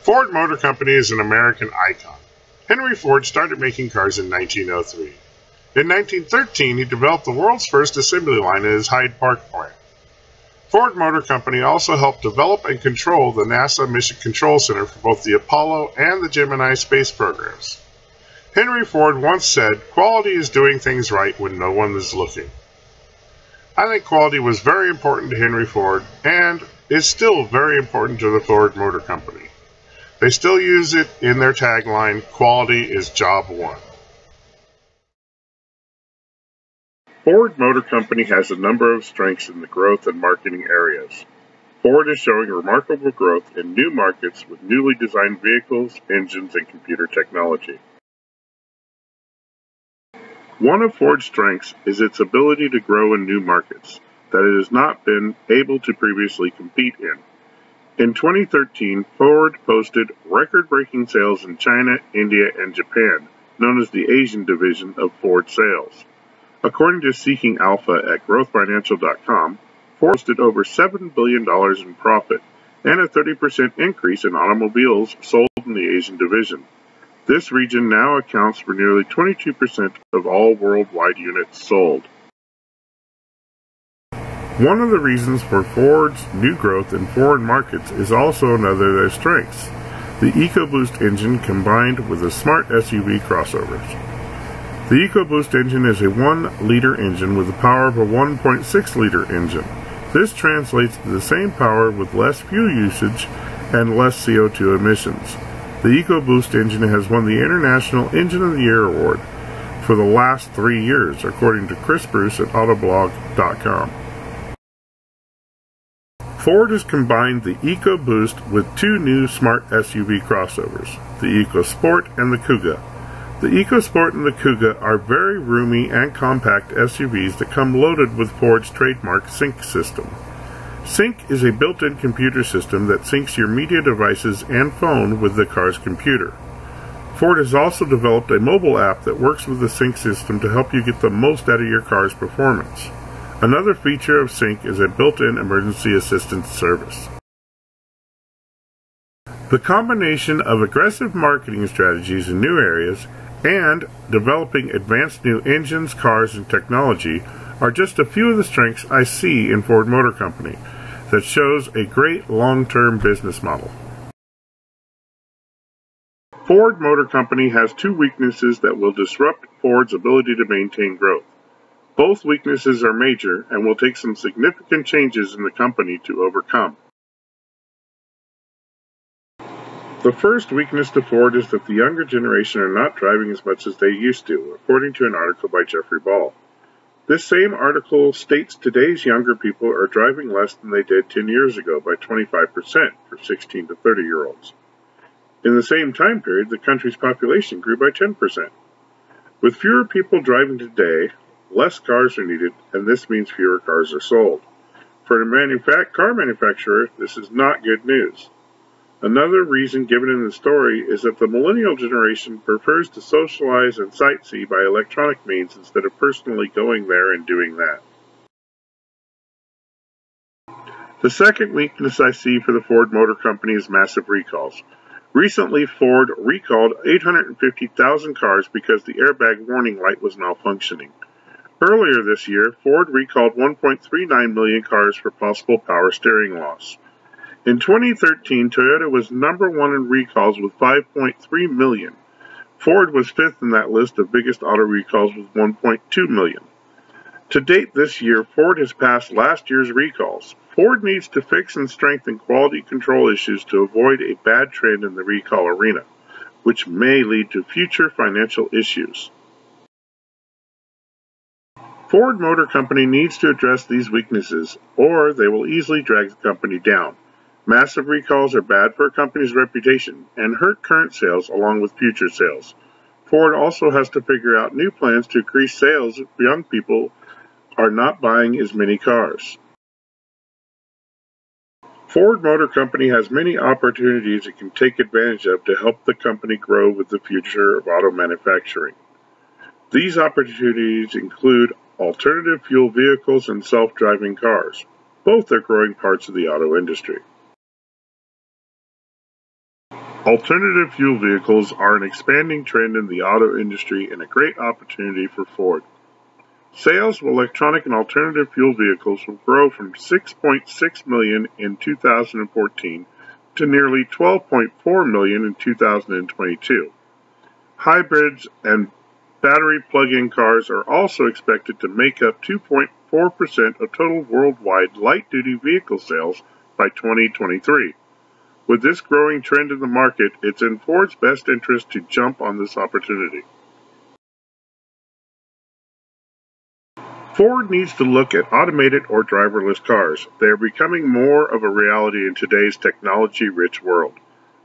Ford Motor Company is an American icon. Henry Ford started making cars in 1903. In 1913, he developed the world's first assembly line at his Hyde Park plant. Ford Motor Company also helped develop and control the NASA Mission Control Center for both the Apollo and the Gemini space programs. Henry Ford once said, "Quality is doing things right when no one is looking." I think quality was very important to Henry Ford and is still very important to the Ford Motor Company. They still use it in their tagline, "Quality is job one." Ford Motor Company has a number of strengths in the growth and marketing areas. Ford is showing remarkable growth in new markets with newly designed vehicles, engines, and computer technology. One of Ford's strengths is its ability to grow in new markets that it has not been able to previously compete in. In 2013, Ford posted record-breaking sales in China, India, and Japan, known as the Asian division of Ford sales. According to Seeking Alpha at growthfinancial.com, Ford posted over $7 billion in profit and a 30% increase in automobiles sold in the Asian division. This region now accounts for nearly 22% of all worldwide units sold. One of the reasons for Ford's new growth in foreign markets is also another of their strengths, the EcoBoost engine combined with the smart SUV crossovers. The EcoBoost engine is a 1-liter engine with the power of a 1.6-liter engine. This translates to the same power with less fuel usage and less CO2 emissions. The EcoBoost engine has won the International Engine of the Year award for the last 3 years, according to Chris Bruce at Autoblog.com. Ford has combined the EcoBoost with 2 new smart SUV crossovers, the EcoSport and the Kuga. The EcoSport and the Kuga are very roomy and compact SUVs that come loaded with Ford's trademark Sync system. Sync is a built-in computer system that syncs your media devices and phone with the car's computer. Ford has also developed a mobile app that works with the Sync system to help you get the most out of your car's performance. Another feature of Sync is a built-in emergency assistance service. The combination of aggressive marketing strategies in new areas and developing advanced new engines, cars, and technology are just a few of the strengths I see in Ford Motor Company that shows a great long-term business model. Ford Motor Company has 2 weaknesses that will disrupt Ford's ability to maintain growth. Both weaknesses are major and will take some significant changes in the company to overcome. The first weakness to Ford is that the younger generation are not driving as much as they used to, according to an article by Jeffrey Ball. This same article states today's younger people are driving less than they did 10 years ago by 25% for 16 to 30-year-olds. In the same time period, the country's population grew by 10%. With fewer people driving today, less cars are needed, and this means fewer cars are sold. For a car manufacturer, this is not good news. Another reason given in the story is that the millennial generation prefers to socialize and sightsee by electronic means instead of personally going there and doing that. The second weakness I see for the Ford Motor Company is massive recalls. Recently, Ford recalled 850,000 cars because the airbag warning light was malfunctioning. Earlier this year, Ford recalled 1.39 million cars for possible power steering loss. In 2013, Toyota was number 1 in recalls with 5.3 million. Ford was 5th in that list of biggest auto recalls with 1.2 million. To date this year, Ford has passed last year's recalls. Ford needs to fix and strengthen quality control issues to avoid a bad trend in the recall arena, which may lead to future financial issues. Ford Motor Company needs to address these weaknesses, or they will easily drag the company down. Massive recalls are bad for a company's reputation and hurt current sales along with future sales. Ford also has to figure out new plans to increase sales if young people are not buying as many cars. Ford Motor Company has many opportunities it can take advantage of to help the company grow with the future of auto manufacturing. These opportunities include alternative fuel vehicles and self-driving cars. Both are growing parts of the auto industry. Alternative fuel vehicles are an expanding trend in the auto industry and a great opportunity for Ford. Sales of electronic and alternative fuel vehicles will grow from 6.6 million in 2014 to nearly 12.4 million in 2022. Hybrids and battery plug-in cars are also expected to make up 2.4% of total worldwide light-duty vehicle sales by 2023. With this growing trend in the market, it's in Ford's best interest to jump on this opportunity. Ford needs to look at automated or driverless cars. They are becoming more of a reality in today's technology-rich world.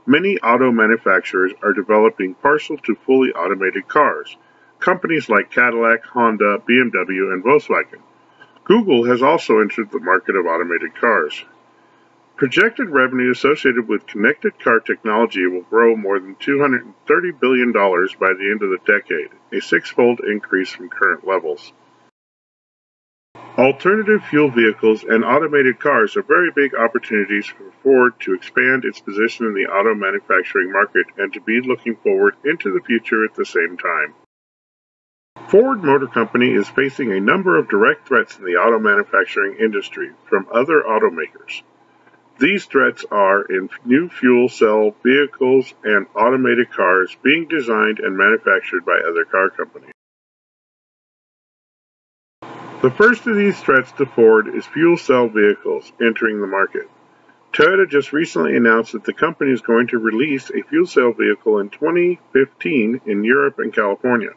Many auto manufacturers are developing partial to fully automated cars. Companies like Cadillac, Honda, BMW, and Volkswagen. Google has also entered the market of automated cars. Projected revenue associated with connected car technology will grow more than $230 billion by the end of the decade, a six-fold increase from current levels. Alternative fuel vehicles and automated cars are very big opportunities for Ford to expand its position in the auto manufacturing market and to be looking forward into the future at the same time. Ford Motor Company is facing a number of direct threats in the auto manufacturing industry from other automakers. These threats are in new fuel cell vehicles and automated cars being designed and manufactured by other car companies. The first of these threats to Ford is fuel cell vehicles entering the market. Toyota just recently announced that the company is going to release a fuel cell vehicle in 2015 in Europe and California.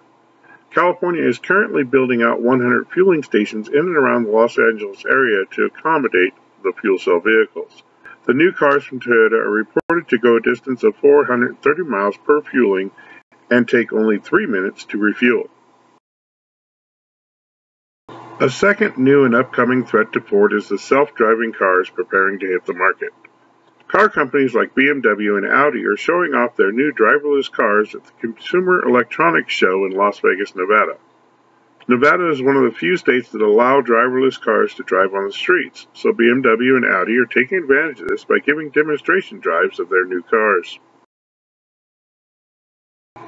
California is currently building out 100 fueling stations in and around the Los Angeles area to accommodate the fuel cell vehicles. The new cars from Toyota are reported to go a distance of 430 miles per fueling and take only 3 minutes to refuel. A second new and upcoming threat to Ford is the self-driving cars preparing to hit the market. Car companies like BMW and Audi are showing off their new driverless cars at the Consumer Electronics Show in Las Vegas, Nevada. Nevada is one of the few states that allow driverless cars to drive on the streets, so BMW and Audi are taking advantage of this by giving demonstration drives of their new cars.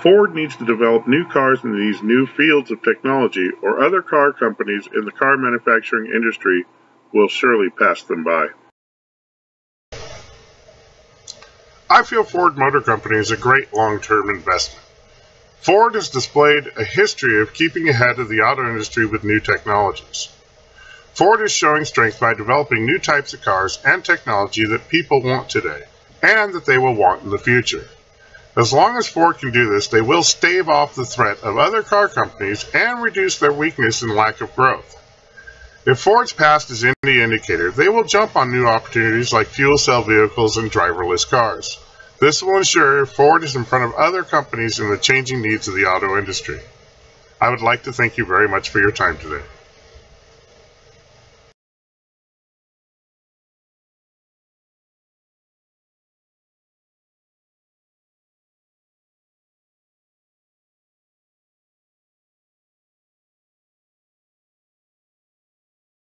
Ford needs to develop new cars in these new fields of technology, or other car companies in the car manufacturing industry will surely pass them by. I feel Ford Motor Company is a great long-term investment. Ford has displayed a history of keeping ahead of the auto industry with new technologies. Ford is showing strength by developing new types of cars and technology that people want today, and that they will want in the future. As long as Ford can do this, they will stave off the threat of other car companies and reduce their weakness and lack of growth. If Ford's past is any indicator, they will jump on new opportunities like fuel cell vehicles and driverless cars. This will ensure Ford is in front of other companies in the changing needs of the auto industry. I would like to thank you very much for your time today.